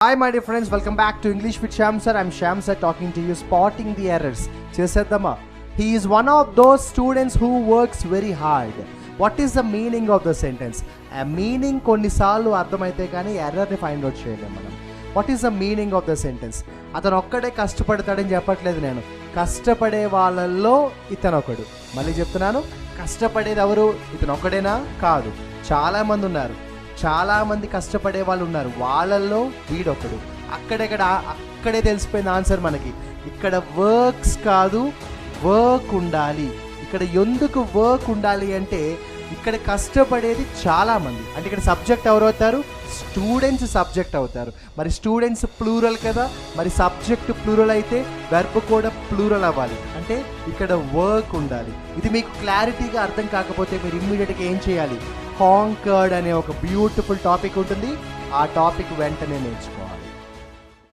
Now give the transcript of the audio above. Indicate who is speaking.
Speaker 1: Hi my dear friends, welcome back to English with Shyam sir. I'm Shyam sir talking to you, spotting the errors. Chesedama. He is one of those students who works very hard. What is the meaning of the sentence? A meaning కొన్నిసార్లు అర్థమైతే కానీ ఎర్రర్ని find out చేయలేము మనం. What is the meaning of the sentence? అతను ఒక్కడే కష్టపడతాడని చెప్పట్లేదు నేను. కష్టపడే వాళ్ళల్లో ఇతను ఒకడు. మళ్ళీ చెప్తున్నాను, కష్టపడేది ఎవరు? ఇతను ఒక్కడేనా? కాదు, చాలామంది ఉన్నారు. చాలామంది కష్టపడే వాళ్ళు ఉన్నారు, వాళ్ళల్లో వీడొకడు. అక్కడే తెలిసిపోయింది ఆన్సర్ మనకి. ఇక్కడ వర్క్స్ కాదు, వర్క్ ఉండాలి. ఇక్కడ ఎందుకు వర్క్ ఉండాలి అంటే ఇక్కడ కష్టపడేది చాలామంది. అంటే ఇక్కడ సబ్జెక్ట్ ఎవరు అవుతారు? స్టూడెంట్స్ సబ్జెక్ట్ అవుతారు. మరి స్టూడెంట్స్ ప్లూరల్ కదా, మరి సబ్జెక్ట్ ప్లూరల్ అయితే వెర్బ్ కూడా ప్లూరల్ అవ్వాలి. అంటే ఇక్కడ వర్క్ ఉండాలి. ఇది మీకు క్లారిటీగా అర్థం కాకపోతే మీరు ఇమ్మీడియట్గా ఏం చేయాలి? కాంకర్డ్ అనే ఒక బ్యూటిఫుల్ టాపిక్ ఉంటుంది, ఆ టాపిక్ వెంటనే నేర్చుకోవాలి.